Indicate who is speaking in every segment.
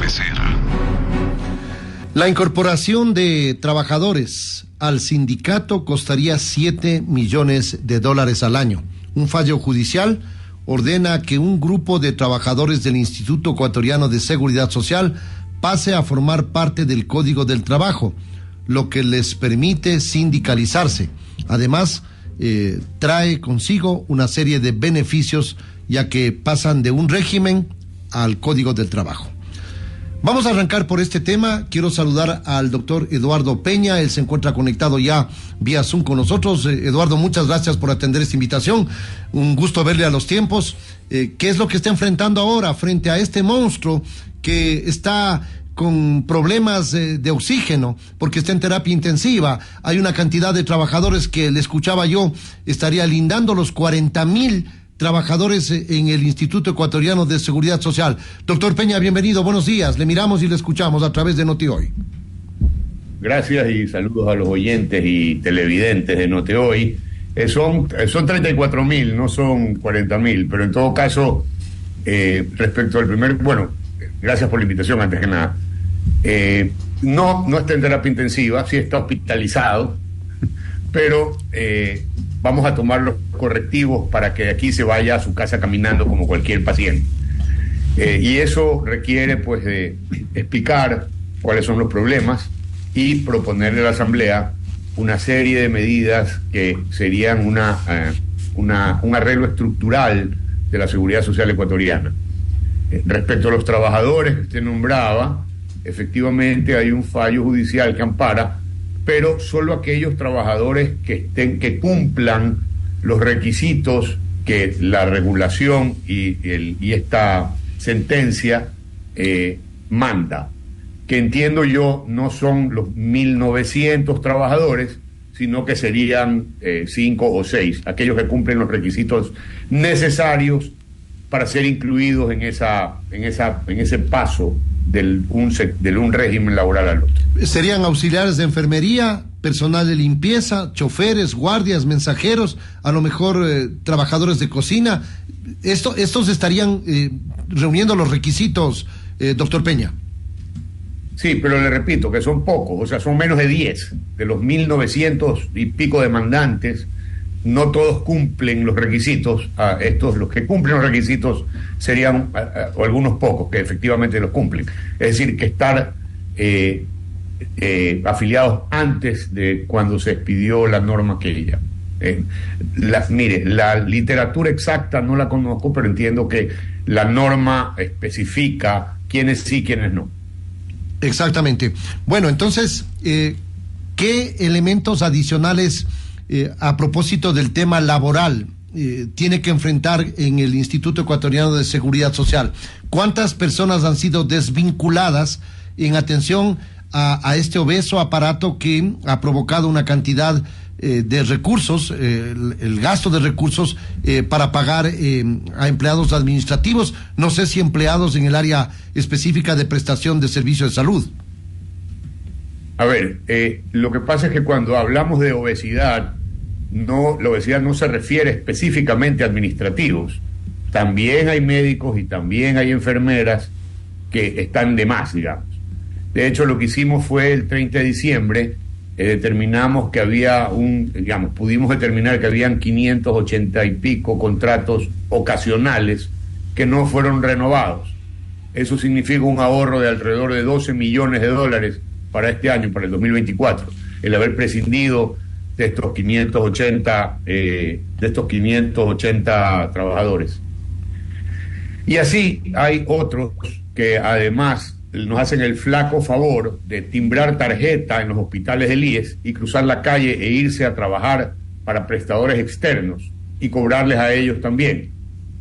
Speaker 1: Becerra.
Speaker 2: La incorporación de trabajadores al sindicato costaría $7 millones al año. Un fallo judicial ordena que un grupo de trabajadores del Instituto Ecuatoriano de Seguridad Social pase a formar parte del Código del Trabajo, lo que les permite sindicalizarse. Además, trae consigo una serie de beneficios, ya que pasan de un régimen al Código del Trabajo. Vamos a arrancar por este tema. Quiero saludar al doctor Eduardo Peña. Él se encuentra conectado ya vía Zoom con nosotros. Eduardo, muchas gracias por atender esta invitación. Un gusto verle a los tiempos. ¿Qué es lo que está enfrentando ahora frente a este monstruo que está con problemas de oxígeno, porque está en terapia intensiva? Hay una cantidad de trabajadores que, le escuchaba yo, estaría lindando los 40,000 trabajadores en el Instituto Ecuatoriano de Seguridad Social. Doctor Peña, bienvenido, buenos días. Le miramos y le escuchamos a través de Notihoy.
Speaker 3: Gracias y saludos a los oyentes y televidentes de Notihoy. Son 34,000, no son 40,000, pero en todo caso, respecto al primer... Bueno, gracias por la invitación, antes que nada. No está en terapia intensiva, sí está hospitalizado, pero vamos a tomar los correctivos para que de aquí se vaya a su casa caminando como cualquier paciente. Y eso requiere, pues, de explicar cuáles son los problemas y proponerle a la Asamblea una serie de medidas que serían un arreglo estructural de la seguridad social ecuatoriana. Respecto a los trabajadores que usted nombraba, efectivamente hay un fallo judicial que ampara, pero solo aquellos trabajadores que cumplan los requisitos que la regulación y esta sentencia manda, que entiendo yo no son los 1.900 trabajadores, sino que serían 5 o 6, aquellos que cumplen los requisitos necesarios para ser incluidos en ese paso del un régimen laboral al otro.
Speaker 2: ¿Serían auxiliares de enfermería, personal de limpieza, choferes, guardias, mensajeros, a lo mejor trabajadores de cocina? Estos estarían reuniendo los requisitos, doctor Peña.
Speaker 3: Sí, pero le repito que son pocos, o sea, son menos de 10 de los 1.900 y pico demandantes. No todos cumplen los requisitos. Los que cumplen los requisitos serían o algunos pocos que efectivamente los cumplen. Es decir, que estar afiliados antes de cuando se expidió la norma aquella. Mire, la literatura exacta no la conozco, pero entiendo que la norma especifica quiénes sí, quiénes no.
Speaker 2: Exactamente. Bueno, entonces, ¿qué elementos adicionales a propósito del tema laboral tiene que enfrentar en el Instituto Ecuatoriano de Seguridad Social? ¿Cuántas personas han sido desvinculadas en atención a este obeso aparato que ha provocado una cantidad de recursos, el gasto de recursos para pagar a empleados administrativos, no sé si empleados en el área específica de prestación de servicios de salud?
Speaker 3: A ver, lo que pasa es que cuando hablamos de obesidad, la obesidad no se refiere específicamente a administrativos. También hay médicos y también hay enfermeras que están de más, digamos. De hecho, lo que hicimos fue el 30 de diciembre, determinamos que pudimos determinar que habían 580 y pico contratos ocasionales que no fueron renovados. Eso significa un ahorro de alrededor de $12 millones para este año, para el 2024, el haber prescindido de estos 580 trabajadores. Y así hay otros que además nos hacen el flaco favor de timbrar tarjeta en los hospitales del IES y cruzar la calle e irse a trabajar para prestadores externos y cobrarles a ellos también,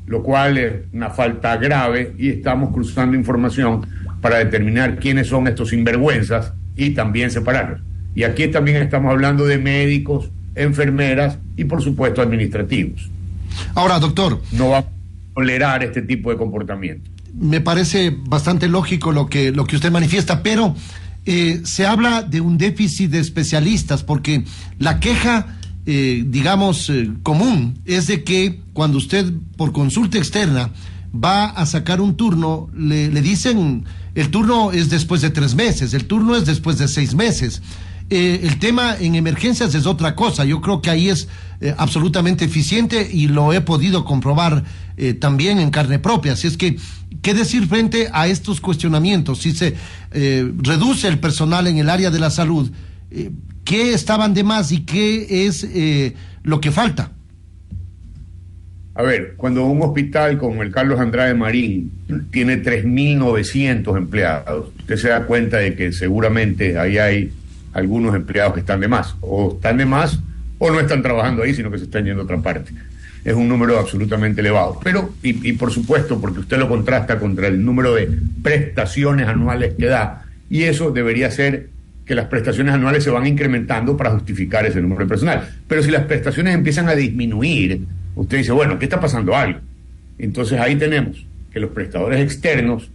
Speaker 3: lo cual es una falta grave, y estamos cruzando información para determinar quiénes son estos sinvergüenzas y también separarlos. Y aquí también estamos hablando de médicos, enfermeras y, por supuesto, administrativos.
Speaker 2: Ahora, doctor,
Speaker 3: no vamos a tolerar este tipo de comportamiento.
Speaker 2: Me parece bastante lógico lo que usted manifiesta, pero se habla de un déficit de especialistas, porque la queja, común, es de que cuando usted, por consulta externa, va a sacar un turno, le dicen, el turno es después de 3 meses, el turno es después de 6 meses. El tema en emergencias es otra cosa. Yo creo que ahí es absolutamente eficiente y lo he podido comprobar también en carne propia. Así es que, ¿qué decir frente a estos cuestionamientos? Si se reduce el personal en el área de la salud, ¿qué estaban de más y qué es lo que falta?
Speaker 3: A ver, cuando un hospital como el Carlos Andrade Marín tiene 3.900 empleados, usted se da cuenta de que seguramente ahí hay algunos empleados que están de más, o no están trabajando ahí, sino que se están yendo a otra parte. Es un número absolutamente elevado. Pero, y por supuesto, porque usted lo contrasta contra el número de prestaciones anuales que da, y eso debería ser que las prestaciones anuales se van incrementando para justificar ese número de personal. Pero si las prestaciones empiezan a disminuir, usted dice, bueno, ¿qué está pasando? Algo. Entonces ahí tenemos que los prestadores externos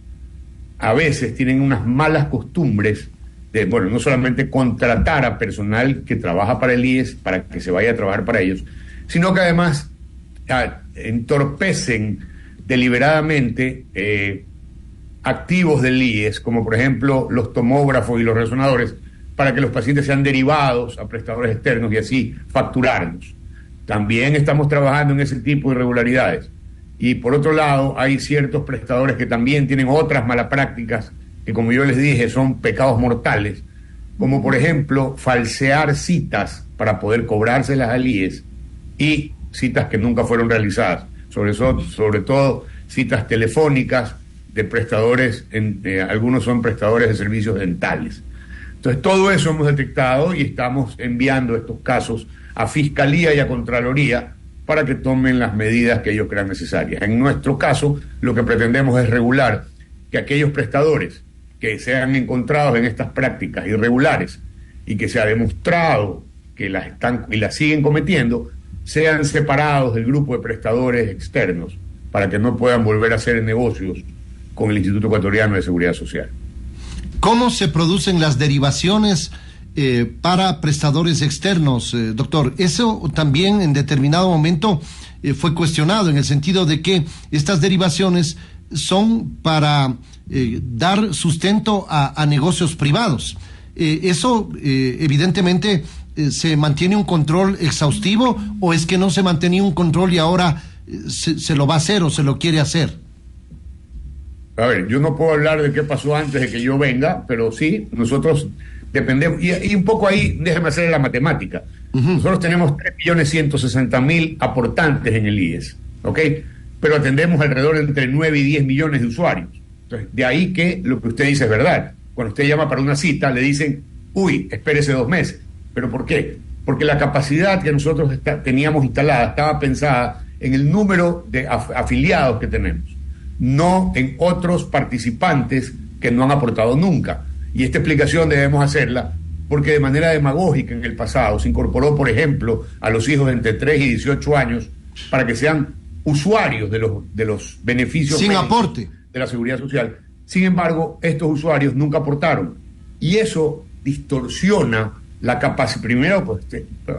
Speaker 3: a veces tienen unas malas costumbres de, bueno, no solamente contratar a personal que trabaja para el IES para que se vaya a trabajar para ellos, sino que además entorpecen deliberadamente activos del IES, como por ejemplo los tomógrafos y los resonadores, para que los pacientes sean derivados a prestadores externos y así facturarlos. También estamos trabajando en ese tipo de irregularidades. Y por otro lado, hay ciertos prestadores que también tienen otras malas prácticas que, como yo les dije, son pecados mortales, como por ejemplo falsear citas para poder cobrárselas al IES y citas que nunca fueron realizadas, sobre todo citas telefónicas de prestadores, algunos son prestadores de servicios dentales. Entonces todo eso hemos detectado y estamos enviando estos casos a Fiscalía y a Contraloría para que tomen las medidas que ellos crean necesarias. En nuestro caso, lo que pretendemos es regular que aquellos prestadores que sean encontrados en estas prácticas irregulares y que se ha demostrado que las están y las siguen cometiendo, sean separados del grupo de prestadores externos para que no puedan volver a hacer negocios con el Instituto Ecuatoriano de Seguridad Social.
Speaker 2: ¿Cómo se producen las derivaciones para prestadores externos, doctor? Eso también en determinado momento fue cuestionado en el sentido de que estas derivaciones son para dar sustento a negocios privados. Eso evidentemente ¿se mantiene un control exhaustivo o es que no se mantenía un control y ahora se lo va a hacer o se lo quiere hacer?
Speaker 3: A ver, yo no puedo hablar de qué pasó antes de que yo venga, pero sí, nosotros dependemos, y un poco ahí, déjeme hacer la matemática. Nosotros tenemos 3.160.000 aportantes en el IES, ¿ok? Pero atendemos alrededor de entre 9 y 10 millones de usuarios. Entonces, de ahí que lo que usted dice es verdad. Cuando usted llama para una cita, le dicen, uy, espérese 2 meses. ¿Pero por qué? Porque la capacidad que nosotros teníamos instalada estaba pensada en el número de afiliados que tenemos, no en otros participantes que no han aportado nunca. Y esta explicación debemos hacerla porque de manera demagógica en el pasado se incorporó, por ejemplo, a los hijos de entre 3 y 18 años para que sean usuarios de los beneficios
Speaker 2: sin aporte
Speaker 3: de la seguridad social. Sin embargo, estos usuarios nunca aportaron y eso distorsiona la capacidad. Primero, pues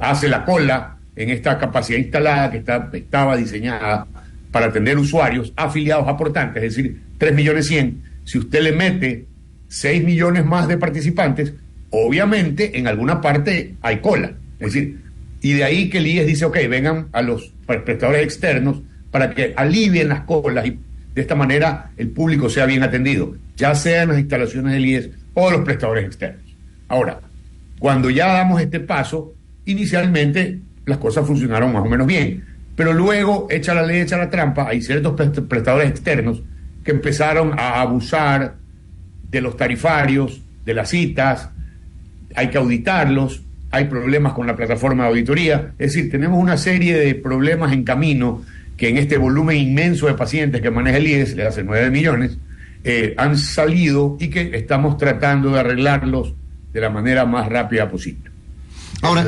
Speaker 3: hace la cola en esta capacidad instalada que estaba diseñada para atender usuarios afiliados aportantes, es decir, 3.100.000. Si usted le mete 6 millones más de participantes, obviamente en alguna parte hay cola. Es decir, y de ahí que el IES dice, ok, vengan a los prestadores externos para que alivien las colas y de esta manera el público sea bien atendido, ya sea en las instalaciones del IES o los prestadores externos. Ahora, cuando ya damos este paso, inicialmente las cosas funcionaron más o menos bien, pero luego, echa la ley, echa la trampa, hay ciertos prestadores externos que empezaron a abusar de los tarifarios, de las citas, hay que auditarlos, hay problemas con la plataforma de auditoría, es decir, tenemos una serie de problemas en camino que en este volumen inmenso de pacientes que maneja el IES, le hace 9 millones, han salido y que estamos tratando de arreglarlos de la manera más rápida posible.
Speaker 2: Ahora,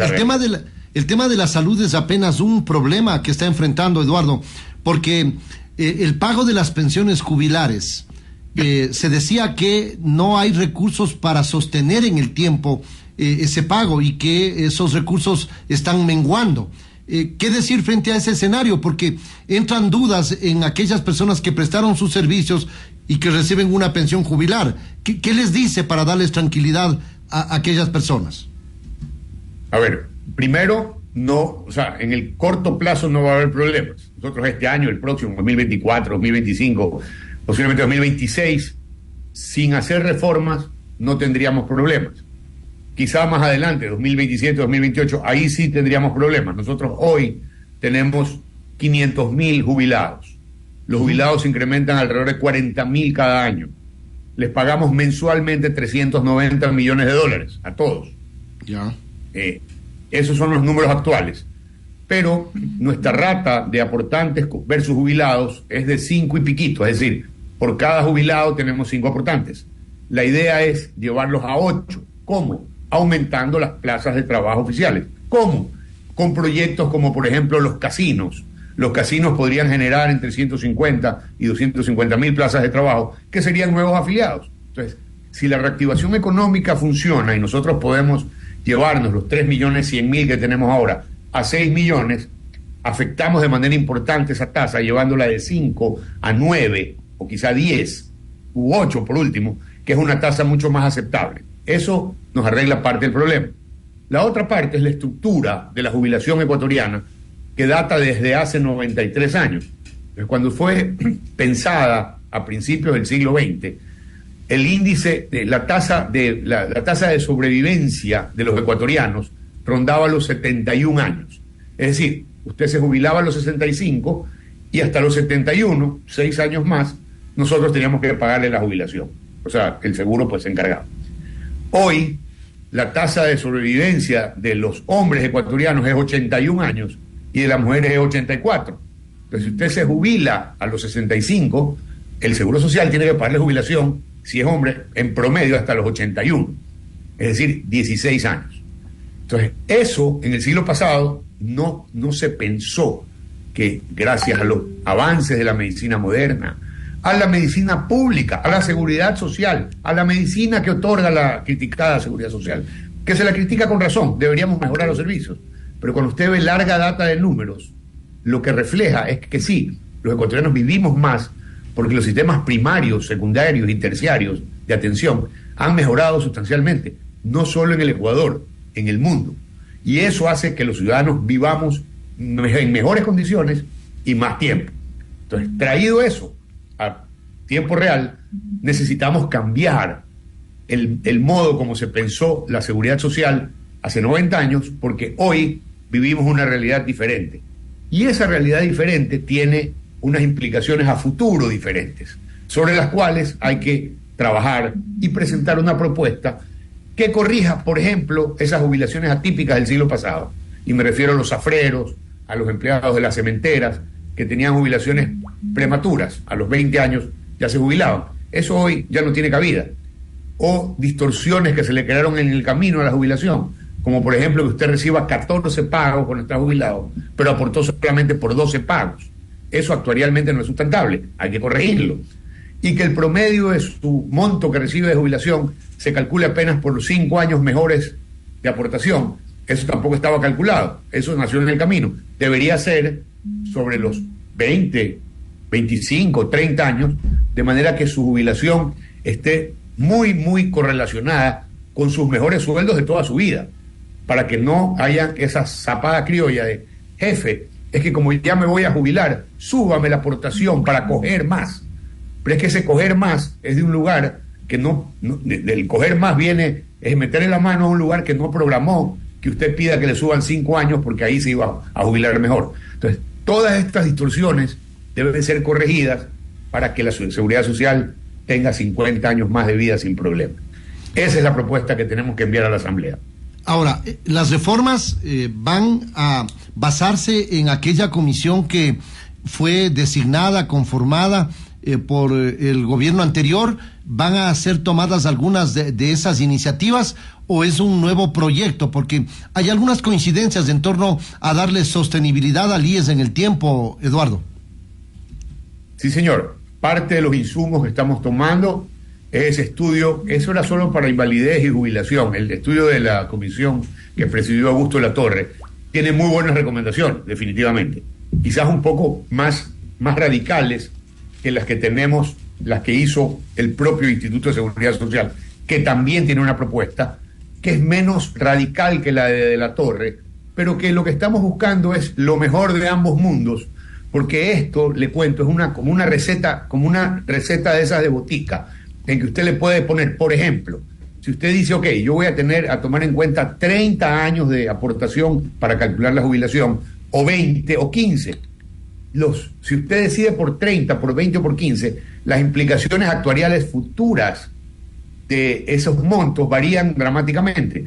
Speaker 2: el tema de la salud es apenas un problema que está enfrentando Eduardo, porque el pago de las pensiones jubilares, se decía que no hay recursos para sostener en el tiempo ese pago y que esos recursos están menguando. ¿Qué decir frente a ese escenario? Porque entran dudas en aquellas personas que prestaron sus servicios y que reciben una pensión jubilar. ¿Qué les dice para darles tranquilidad a aquellas personas?
Speaker 3: A ver, primero, no, o sea, en el corto plazo no va a haber problemas. Nosotros este año, el próximo, 2024, 2025, posiblemente 2026, sin hacer reformas, no tendríamos problemas. Quizá más adelante, 2027, 2028, ahí sí tendríamos problemas. Nosotros hoy tenemos 500.000 jubilados. Los jubilados se incrementan alrededor de 40.000 cada año. Les pagamos mensualmente 390 millones de dólares a todos.
Speaker 2: Ya.
Speaker 3: Esos son los números actuales. Pero nuestra rata de aportantes versus jubilados es de 5 y piquito, es decir, por cada jubilado tenemos 5 aportantes. La idea es llevarlos a 8. ¿Cómo? Aumentando las plazas de trabajo oficiales. ¿Cómo? Con proyectos como, por ejemplo, los casinos. Los casinos podrían generar entre 150 y 250.000 plazas de trabajo, que serían nuevos afiliados. Entonces, si la reactivación económica funciona y nosotros podemos llevarnos los 3.100.000 que tenemos ahora a 6 millones, afectamos de manera importante esa tasa, llevándola de 5 a 9 o quizá 10 u 8 por último, que es una tasa mucho más aceptable. Eso nos arregla parte del problema. La otra parte es la estructura de la jubilación ecuatoriana, que data desde hace 93 años. Entonces, cuando fue pensada a principios del siglo XX, el índice, la tasa de sobrevivencia de los ecuatorianos rondaba los 71 años. Es decir, usted se jubilaba a los 65 y hasta los 71, 6 años más, nosotros teníamos que pagarle la jubilación. O sea, el seguro pues se encargaba. Hoy, la tasa de sobrevivencia de los hombres ecuatorianos es 81 años y de las mujeres es 84. Entonces, si usted se jubila a los 65, el Seguro Social tiene que pagarle jubilación, si es hombre, en promedio hasta los 81, es decir, 16 años. Entonces, eso en el siglo pasado no se pensó que gracias a los avances de la medicina moderna, a la medicina pública, a la seguridad social, a la medicina que otorga la criticada seguridad social, que se la critica con razón, deberíamos mejorar los servicios. Pero cuando usted ve larga data de números, lo que refleja es que sí, los ecuatorianos vivimos más porque los sistemas primarios, secundarios y terciarios de atención han mejorado sustancialmente, no solo en el Ecuador, en el mundo. Y eso hace que los ciudadanos vivamos en mejores condiciones y más tiempo. Entonces, traído eso a tiempo real, necesitamos cambiar el modo como se pensó la seguridad social hace 90 años, porque hoy vivimos una realidad diferente. Y esa realidad diferente tiene unas implicaciones a futuro diferentes, sobre las cuales hay que trabajar y presentar una propuesta que corrija, por ejemplo, esas jubilaciones atípicas del siglo pasado. Y me refiero a los zafreros, a los empleados de las cementeras, que tenían jubilaciones prematuras, a los 20 años ya se jubilaban. Eso hoy ya no tiene cabida. O distorsiones que se le crearon en el camino a la jubilación, como por ejemplo que usted reciba 14 pagos cuando está jubilado, pero aportó solamente por 12 pagos. Eso actuarialmente no es sustentable, hay que corregirlo. Y que el promedio de su monto que recibe de jubilación se calcule apenas por los 5 años mejores de aportación. Eso tampoco estaba calculado, eso nació en el camino. Debería ser sobre los 20, 25, 30 años, de manera que su jubilación esté muy, muy correlacionada con sus mejores sueldos de toda su vida, para que no haya esa zapada criolla de jefe, es que como ya me voy a jubilar, súbame la aportación para coger más. Pero es que ese coger más es de un lugar que del coger más viene, es meterle la mano a un lugar que no programó que usted pida que le suban 5 años porque ahí se iba a jubilar mejor. Entonces, todas estas distorsiones deben ser corregidas para que la seguridad social tenga 50 años más de vida sin problema. Esa es la propuesta que tenemos que enviar a la Asamblea.
Speaker 2: Ahora, las reformas van a basarse en aquella comisión que fue designada, conformada por el gobierno anterior. ¿Van a ser tomadas algunas de esas iniciativas o es un nuevo proyecto? Porque hay algunas coincidencias en torno a darle sostenibilidad al IES en el tiempo, Eduardo.
Speaker 3: Sí, señor. Parte de los insumos que estamos tomando es estudio, eso era solo para invalidez y jubilación, el estudio de la comisión que presidió Augusto Latorre, tiene muy buenas recomendaciones, definitivamente. Quizás un poco más radicales que las que tenemos, las que hizo el propio Instituto de Seguridad Social, que también tiene una propuesta que es menos radical que la de la Torre, pero que lo que estamos buscando es lo mejor de ambos mundos, porque esto, le cuento, es como una receta de esas de botica, en que usted le puede poner, por ejemplo, si usted dice, ok, yo voy a tomar en cuenta 30 años de aportación para calcular la jubilación, o 20 o 15, si usted decide por 30, por 20 o por 15, las implicaciones actuariales futuras de esos montos varían dramáticamente.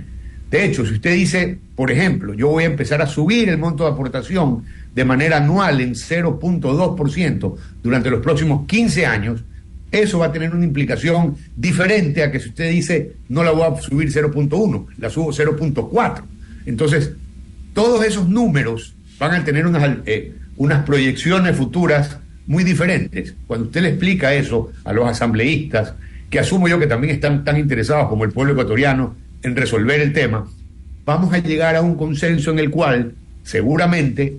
Speaker 3: De hecho, si usted dice, por ejemplo, yo voy a empezar a subir el monto de aportación de manera anual en 0.2% durante los próximos 15 años, eso va a tener una implicación diferente a que si usted dice, no la voy a subir 0.1, la subo 0.4. Entonces, todos esos números van a tener unas proyecciones futuras muy diferentes. Cuando usted le explica eso a los asambleístas, que asumo yo que también están tan interesados como el pueblo ecuatoriano en resolver el tema, vamos a llegar a un consenso en el cual seguramente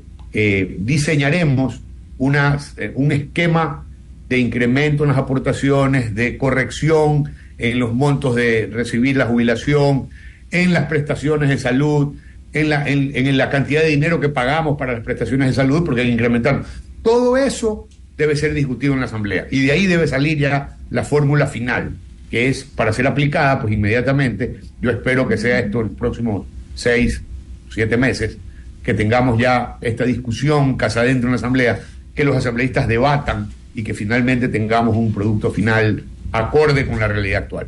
Speaker 3: diseñaremos un esquema de incremento en las aportaciones, de corrección en los montos de recibir la jubilación, en las prestaciones de salud, en la cantidad de dinero que pagamos para las prestaciones de salud, porque hay que incrementar. Todo eso debe ser discutido en la Asamblea, y de ahí debe salir ya la fórmula final, que es para ser aplicada pues inmediatamente. Yo espero que sea esto en los próximos 6 o 7 meses, que tengamos ya esta discusión casa adentro en la Asamblea, que los asambleístas debatan y que finalmente tengamos un producto final acorde con la realidad actual.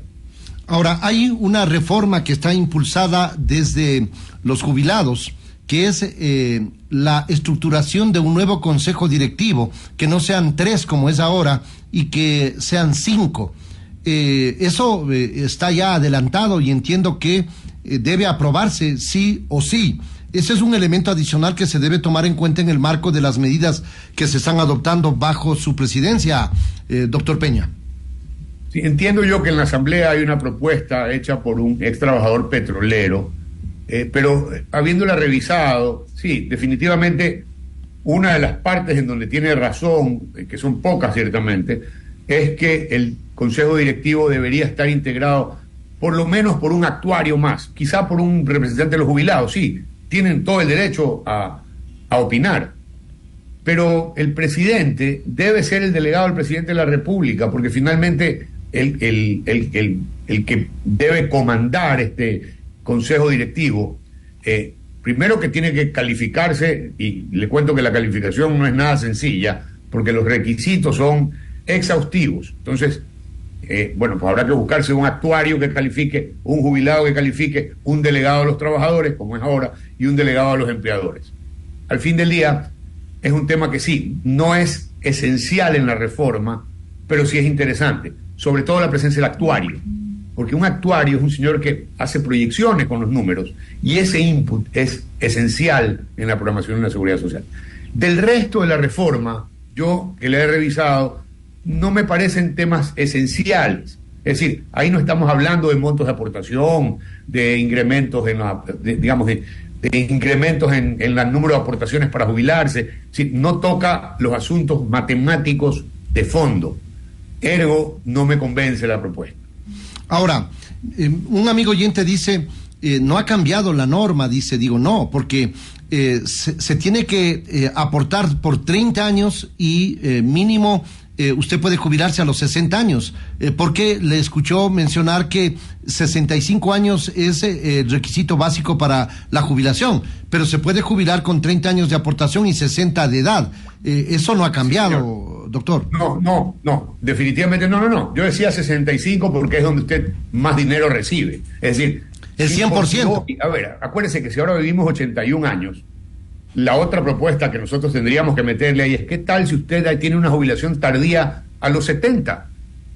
Speaker 2: Ahora, hay una reforma que está impulsada desde los jubilados, que es la estructuración de un nuevo consejo directivo, que no sean 3 como es ahora, y que sean 5. Eso está ya adelantado y entiendo que debe aprobarse sí o sí. Ese es un elemento adicional que se debe tomar en cuenta en el marco de las medidas que se están adoptando bajo su presidencia, doctor Peña.
Speaker 3: Sí, entiendo yo que en la Asamblea hay una propuesta hecha por un ex trabajador petrolero, pero habiéndola revisado, sí, definitivamente una de las partes en donde tiene razón, que son pocas ciertamente, es que el Consejo Directivo debería estar integrado por lo menos por un actuario más, quizá por un representante de los jubilados, sí, tienen todo el derecho a opinar, pero el presidente debe ser el delegado del presidente de la República, porque finalmente el que debe comandar este Consejo Directivo, primero que tiene que calificarse, y le cuento que la calificación no es nada sencilla, porque los requisitos son exhaustivos. Entonces, bueno, pues habrá que buscarse un actuario que califique, un jubilado que califique, un delegado a los trabajadores, como es ahora, y un delegado a los empleadores. Al fin del día, es un tema que sí, no es esencial en la reforma, pero sí es interesante, sobre todo la presencia del actuario, porque un actuario es un señor que hace proyecciones con los números, y ese input es esencial en la programación de la seguridad social. Del resto de la reforma, yo que la he revisado, no me parecen temas esenciales. Es decir, ahí no estamos hablando de montos de aportación, de incrementos de incrementos en el número de aportaciones para jubilarse. Sí, no toca los asuntos matemáticos de fondo. Ergo, no me convence la propuesta.
Speaker 2: Ahora, un amigo oyente dice, no ha cambiado la norma, digo, no, porque se tiene que aportar por 30 años y mínimo usted puede jubilarse a los 60 años, porque le escuchó mencionar que 65 años es el requisito básico para la jubilación, pero se puede jubilar con 30 años de aportación y 60 de edad. Eso no ha cambiado, sí, doctor.
Speaker 3: No, definitivamente no. Yo decía 65 porque es donde usted más dinero recibe. Es decir,
Speaker 2: el 100%.
Speaker 3: A ver, acuérdese que si ahora vivimos 81 años, la otra propuesta que nosotros tendríamos que meterle ahí es, ¿qué tal si usted tiene una jubilación tardía a los 70?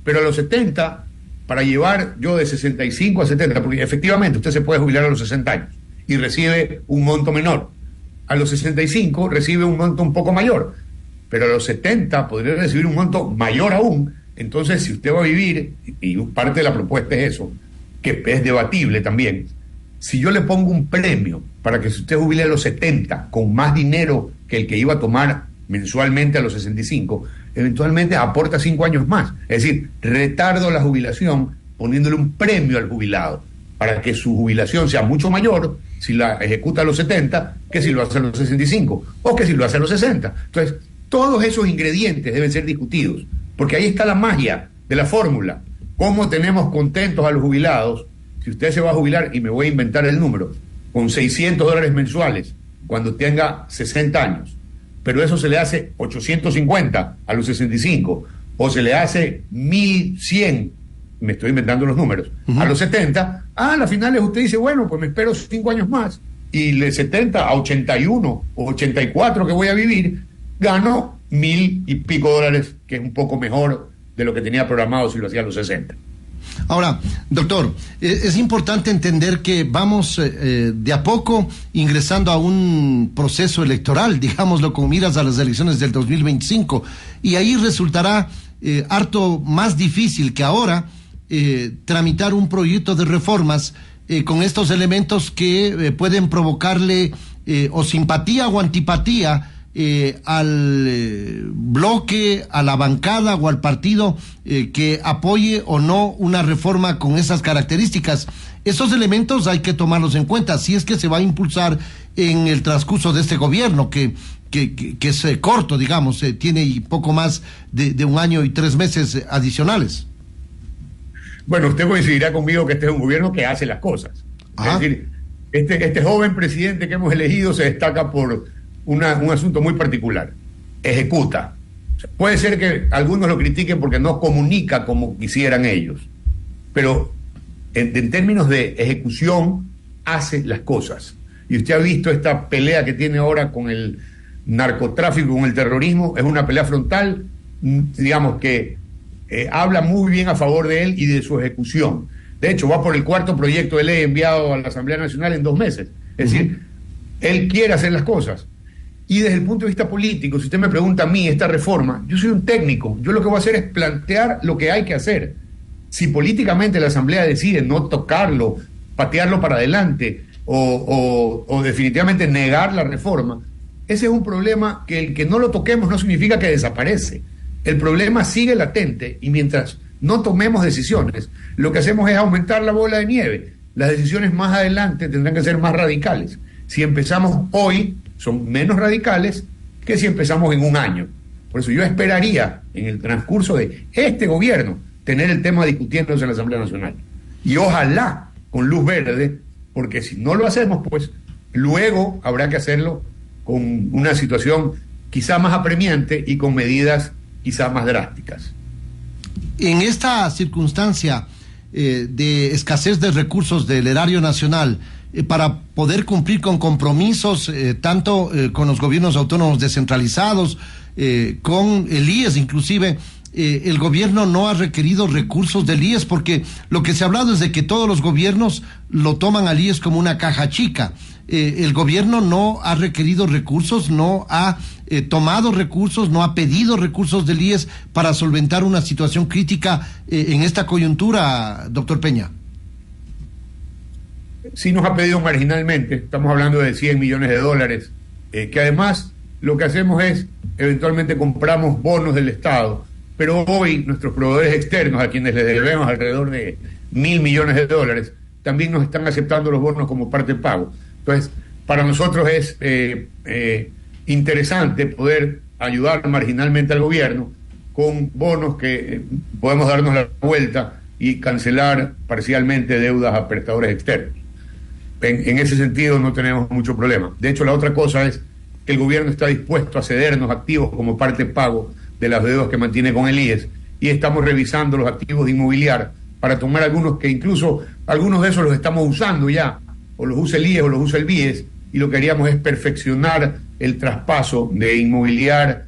Speaker 3: Pero a los 70, para llevar yo de 65 a 70, porque efectivamente usted se puede jubilar a los 60 años y recibe un monto menor. A los 65 recibe un monto un poco mayor, pero a los 70 podría recibir un monto mayor aún. Entonces, si usted va a vivir, y parte de la propuesta es eso, que es debatible también, si yo le pongo un premio para que si usted jubile a los 70 con más dinero que el que iba a tomar mensualmente a los 65, eventualmente aporta 5 años más. Es decir, retardo la jubilación poniéndole un premio al jubilado para que su jubilación sea mucho mayor si la ejecuta a los 70 que si lo hace a los 65 o que si lo hace a los 60. Entonces, todos esos ingredientes deben ser discutidos, porque ahí está la magia de la fórmula. ¿Cómo tenemos contentos a los jubilados? Si usted se va a jubilar, y me voy a inventar el número, con $600 mensuales cuando tenga 60 años, pero eso se le hace 850 a los 65, o se le hace 1100, me estoy inventando los números, a los 70, a las finales usted dice, bueno, pues me espero 5 años más, y de 70 a 81 o 84 que voy a vivir, gano $1,000 y pico, que es un poco mejor de lo que tenía programado si lo hacía a los 60.
Speaker 2: Ahora, doctor, es importante entender que vamos de a poco ingresando a un proceso electoral, digámoslo, con miras a las elecciones del 2025, y ahí resultará harto más difícil que ahora tramitar un proyecto de reformas con estos elementos que pueden provocarle o simpatía o antipatía al bloque, a la bancada o al partido que apoye o no una reforma con esas características. Esos elementos hay que tomarlos en cuenta si es que se va a impulsar en el transcurso de este gobierno que es corto, digamos, tiene poco más de 1 año y 3 meses adicionales.
Speaker 3: Bueno, usted coincidirá conmigo que este es un gobierno que hace las cosas. Ajá. Es decir, este joven presidente que hemos elegido se destaca por un asunto muy particular: ejecuta. O sea, puede ser que algunos lo critiquen porque no comunica como quisieran ellos, pero en términos de ejecución hace las cosas. Y usted ha visto esta pelea que tiene ahora con el narcotráfico, con el terrorismo. Es una pelea frontal, digamos, que habla muy bien a favor de él y de su ejecución. De hecho, va por el 4º proyecto de ley enviado a la Asamblea Nacional en 2 meses. Es decir, él quiere hacer las cosas. Y desde el punto de vista político, si usted me pregunta a mí, esta reforma, yo soy un técnico, yo lo que voy a hacer es plantear lo que hay que hacer. Si políticamente la Asamblea decide no tocarlo, patearlo para adelante o definitivamente negar la reforma, ese es un problema que el que no lo toquemos no significa que desaparece. El problema sigue latente y mientras no tomemos decisiones, lo que hacemos es aumentar la bola de nieve. Las decisiones más adelante tendrán que ser más radicales. Si empezamos hoy, son menos radicales que si empezamos en 1 año. Por eso yo esperaría en el transcurso de este gobierno tener el tema discutiéndose en la Asamblea Nacional. Y ojalá con luz verde, porque si no lo hacemos, pues luego habrá que hacerlo con una situación quizá más apremiante y con medidas quizá más drásticas.
Speaker 2: En esta circunstancia de escasez de recursos del erario nacional, para poder cumplir con compromisos, tanto con los gobiernos autónomos descentralizados, con el IES inclusive, el gobierno no ha requerido recursos del IES, porque lo que se ha hablado es de que todos los gobiernos lo toman al IES como una caja chica. El gobierno no ha requerido recursos, no ha tomado recursos, no ha pedido recursos del IES para solventar una situación crítica en esta coyuntura, doctor Peña.
Speaker 3: Sí nos ha pedido marginalmente, estamos hablando de $100 millones, que además lo que hacemos es, eventualmente compramos bonos del Estado, pero hoy nuestros proveedores externos, a quienes les debemos alrededor de $1,000 millones, también nos están aceptando los bonos como parte de pago. Entonces, para nosotros es interesante poder ayudar marginalmente al gobierno con bonos que podemos darnos la vuelta y cancelar parcialmente deudas a prestadores externos. En ese sentido no tenemos mucho problema. De hecho, la otra cosa es que el gobierno está dispuesto a cedernos activos como parte de pago de las deudas que mantiene con el IES, y estamos revisando los activos de inmobiliar para tomar algunos que incluso algunos de esos los estamos usando ya, o los usa el IES o los usa el BIES, y lo que haríamos es perfeccionar el traspaso de inmobiliar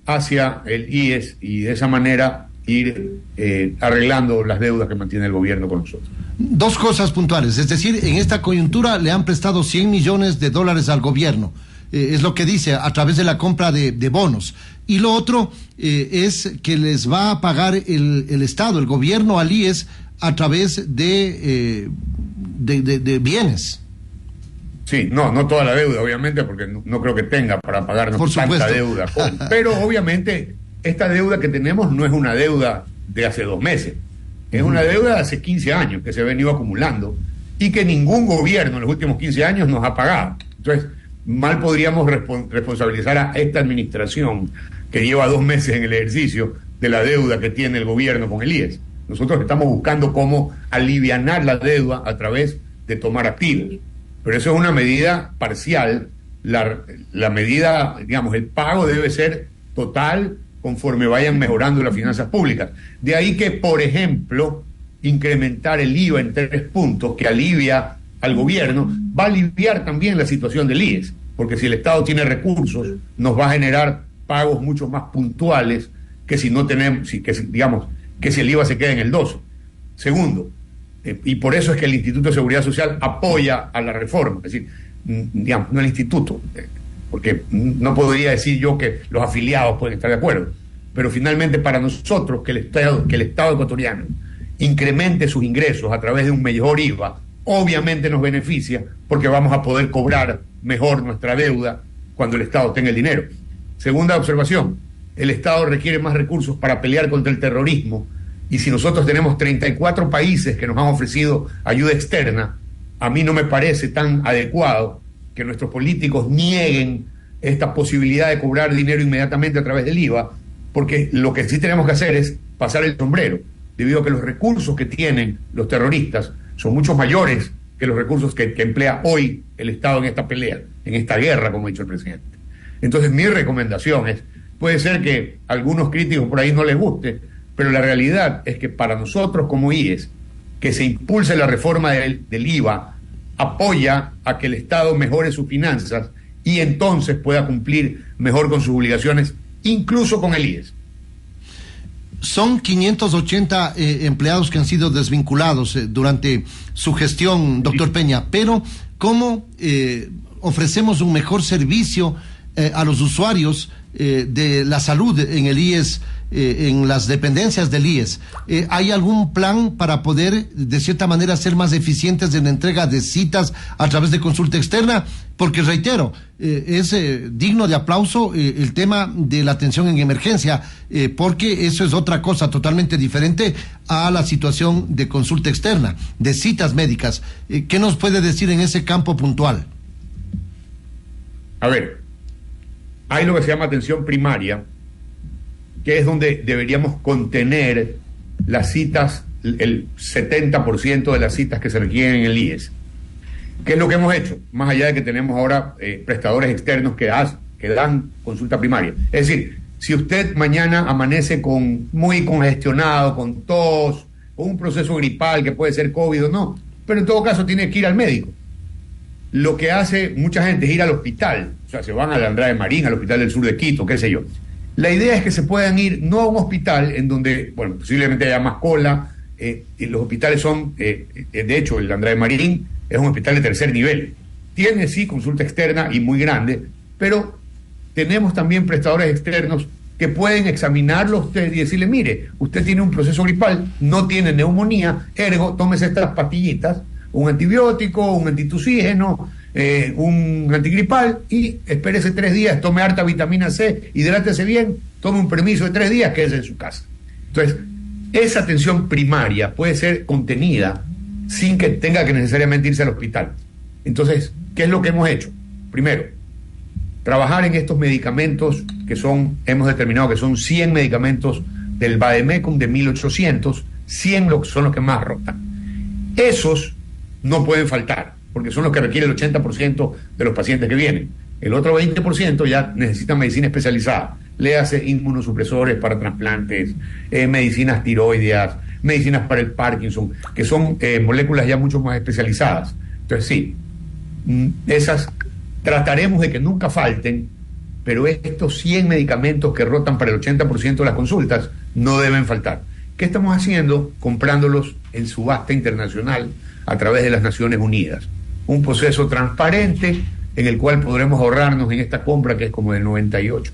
Speaker 3: hacia el IES y de esa manera ir arreglando las deudas que mantiene el gobierno con nosotros.
Speaker 2: 2 cosas puntuales, es decir, en esta coyuntura le han prestado $100 millones al gobierno, es lo que dice a través de la compra de bonos, y lo otro es que les va a pagar el Estado, el gobierno al IES a través de de bienes.
Speaker 3: Sí, no toda la deuda, obviamente, porque no creo que tenga para pagarnos tanta deuda. Pero obviamente esta deuda que tenemos no es una deuda de hace 2 meses, es una deuda de hace 15 años que se ha venido acumulando y que ningún gobierno en los últimos 15 años nos ha pagado. Entonces, mal podríamos responsabilizar a esta administración que lleva 2 meses en el ejercicio de la deuda que tiene el gobierno con el IES. Nosotros estamos buscando cómo alivianar la deuda a través de tomar activos. Pero eso es una medida parcial. La medida, digamos, el pago debe ser total conforme vayan mejorando las finanzas públicas. De ahí que, por ejemplo, incrementar el IVA en 3 puntos, que alivia al gobierno, va a aliviar también la situación del IES, porque si el Estado tiene recursos, nos va a generar pagos mucho más puntuales que si no tenemos, que si el IVA se queda en el 12. Segundo, y por eso es que el Instituto de Seguridad Social apoya a la reforma, es decir, digamos, no el instituto, porque no podría decir yo que los afiliados pueden estar de acuerdo, pero finalmente para nosotros que el Estado ecuatoriano incremente sus ingresos a través de un mejor IVA, obviamente nos beneficia porque vamos a poder cobrar mejor nuestra deuda cuando el Estado tenga el dinero. Segunda observación, el Estado requiere más recursos para pelear contra el terrorismo, y si nosotros tenemos 34 países que nos han ofrecido ayuda externa, a mí no me parece tan adecuado que nuestros políticos nieguen esta posibilidad de cobrar dinero inmediatamente a través del IVA, porque lo que sí tenemos que hacer es pasar el sombrero, debido a que los recursos que tienen los terroristas son mucho mayores que los recursos que emplea hoy el Estado en esta pelea, en esta guerra, como ha dicho el presidente. Entonces mi recomendación es, puede ser que a algunos críticos por ahí no les guste, pero la realidad es que para nosotros como IES, que se impulse la reforma del IVA, apoya a que el Estado mejore sus finanzas y entonces pueda cumplir mejor con sus obligaciones, incluso con el IES.
Speaker 2: Son 580 empleados que han sido desvinculados durante su gestión, doctor Peña, pero ¿cómo ofrecemos un mejor servicio a los usuarios de la salud en el IES, en las dependencias del IES? ¿Hay algún plan para poder, de cierta manera, ser más eficientes en la entrega de citas a través de consulta externa? Porque, reitero, es digno de aplauso el tema de la atención en emergencia, porque eso es otra cosa totalmente diferente a la situación de consulta externa, de citas médicas. ¿Qué nos puede decir en ese campo puntual?
Speaker 3: A ver, hay lo que se llama atención primaria, que es donde deberíamos contener las citas, el 70% de las citas que se requieren en el IES. ¿Qué es lo que hemos hecho? Más allá de que tenemos ahora prestadores externos que dan consulta primaria. Es decir, si usted mañana amanece muy congestionado, con tos, con un proceso gripal que puede ser COVID o no, pero en todo caso tiene que ir al médico. Lo que hace mucha gente es ir al hospital, o sea, se van al Andrade Marín, al Hospital del Sur de Quito, qué sé yo. La idea es que se puedan ir no a un hospital en donde, bueno, posiblemente haya más cola, y los hospitales son, de hecho, el Andrade Marín es un hospital de 3er nivel. Tiene, sí, consulta externa y muy grande, pero tenemos también prestadores externos que pueden examinarlo a usted y decirle, mire, usted tiene un proceso gripal, no tiene neumonía, ergo, tómese estas pastillitas, un antibiótico, un antitusígeno, un antigripal, y espérese 3 días, tome harta vitamina C, hidrátese bien, tome un permiso de 3 días, quédese en su casa. Entonces, esa atención primaria puede ser contenida sin que tenga que necesariamente irse al hospital. Entonces, ¿qué es lo que hemos hecho? Primero, trabajar en estos medicamentos hemos determinado que son 100 medicamentos del Vademecum de 1800, 100 son los que más rotan. Esos no pueden faltar, porque son los que requiere el 80% de los pacientes que vienen. El otro 20% ya necesitan medicina especializada, léase inmunosupresores para trasplantes, medicinas tiroideas, medicinas para el Parkinson, que son moléculas ya mucho más especializadas. Entonces sí, esas trataremos de que nunca falten, pero estos 100 medicamentos que rotan para el 80% de las consultas no deben faltar. ¿Qué estamos haciendo? Comprándolos en subasta internacional a través de las Naciones Unidas. Un proceso transparente en el cual podremos ahorrarnos en esta compra, que es como de 98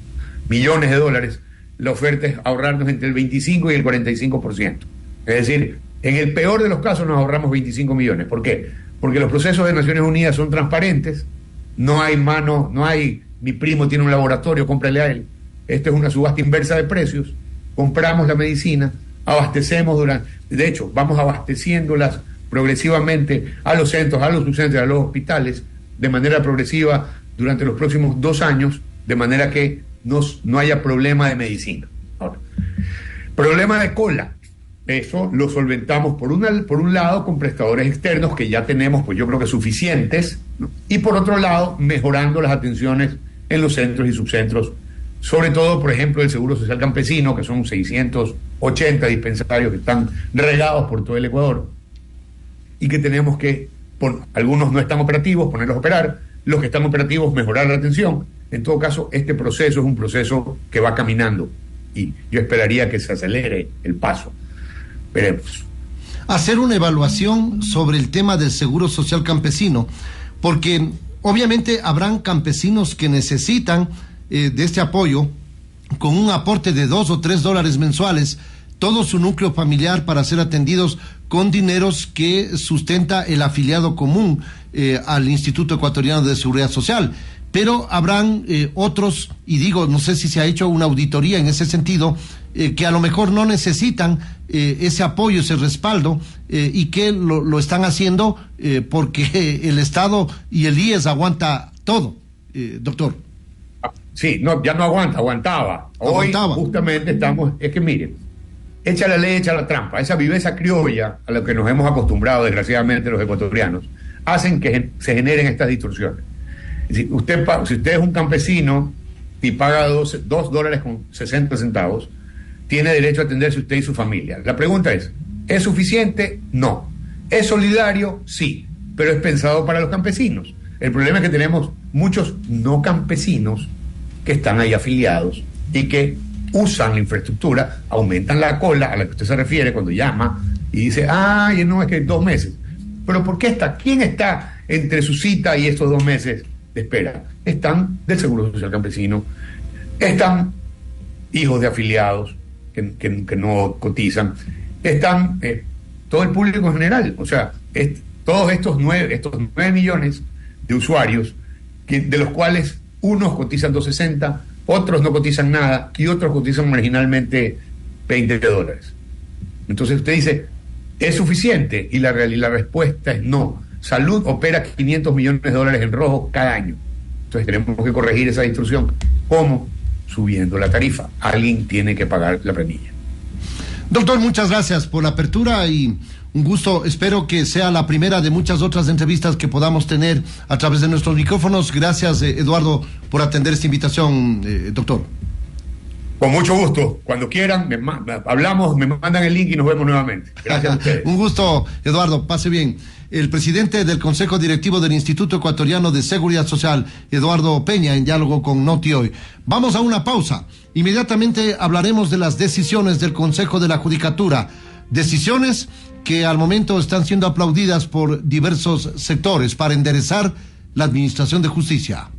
Speaker 3: millones de dólares, la oferta es ahorrarnos entre el 25 y el 45%. Es decir, En el peor de los casos nos ahorramos 25 millones. ¿Por qué? Porque los procesos de Naciones Unidas son transparentes, no hay mi primo tiene un laboratorio, cómprale a él. Esta es una subasta inversa de precios, compramos la medicina, abastecemos de hecho, vamos abasteciéndolas progresivamente a los centros, a los subcentros, a los hospitales, de manera progresiva durante los próximos 2 años, de manera que no haya problema de medicina. Ahora, problema de cola, eso lo solventamos por un lado con prestadores externos que ya tenemos, pues yo creo que suficientes, ¿no? Y por otro lado, mejorando las atenciones en los centros y subcentros, sobre todo, por ejemplo, el Seguro Social Campesino, que son 680 dispensarios que están regados por todo el Ecuador y que tenemos que, algunos no están operativos, ponerlos a operar, los que están operativos, mejorar la atención. En todo caso, este proceso es un proceso que va caminando y yo esperaría que se acelere el paso. Veremos.
Speaker 2: Hacer una evaluación sobre el tema del Seguro Social Campesino, porque obviamente habrán campesinos que necesitan de este apoyo con un aporte de $2 o $3 mensuales, todo su núcleo familiar para ser atendidos con dineros que sustenta el afiliado común al Instituto Ecuatoriano de Seguridad Social. Pero habrán otros, y digo, no sé si se ha hecho una auditoría en ese sentido, que a lo mejor no necesitan ese apoyo, ese respaldo, y que lo están haciendo porque el Estado y el IES aguanta todo, doctor.
Speaker 3: Sí, no, ya no aguantaba. Hoy justamente es que miren, echa la ley, echa la trampa, esa viveza criolla a la que nos hemos acostumbrado desgraciadamente los ecuatorianos, hacen que se generen estas distorsiones. Si usted es un campesino y paga $2.60, tiene derecho a atenderse usted y su familia. La pregunta ¿es suficiente? No. ¿Es solidario? Sí, pero es pensado para los campesinos. El problema es que tenemos muchos no campesinos que están ahí afiliados y que usan la infraestructura, aumentan la cola a la que usted se refiere cuando llama y dice, no, es que 2 meses. Pero ¿por qué ¿quién está entre su cita y estos 2 meses de espera? Están del Seguro Social Campesino, están hijos de afiliados que no cotizan, están todo el público en general, o sea, todos estos 9 millones de usuarios, de los cuales unos cotizan $2.60, otros no cotizan nada y otros cotizan marginalmente $20. Entonces usted dice, ¿es suficiente? Y la respuesta es no. Salud opera $500 millones en rojo cada año. Entonces tenemos que corregir esa distorsión. ¿Cómo? Subiendo la tarifa. Alguien tiene que pagar la premilla.
Speaker 2: Doctor, muchas gracias por la apertura y un gusto. Espero que sea la primera de muchas otras entrevistas que podamos tener a través de nuestros micrófonos. Gracias, Eduardo, por atender esta invitación, doctor.
Speaker 3: Con mucho gusto. Cuando quieran, hablamos, me mandan el link y nos vemos nuevamente. Gracias a ustedes.
Speaker 2: Un gusto, Eduardo. Pase bien. El presidente del Consejo Directivo del Instituto Ecuatoriano de Seguridad Social, Eduardo Peña, en diálogo con Noti Hoy. Vamos a una pausa. Inmediatamente hablaremos de las decisiones del Consejo de la Judicatura. Decisiones que al momento están siendo aplaudidas por diversos sectores para enderezar la administración de justicia.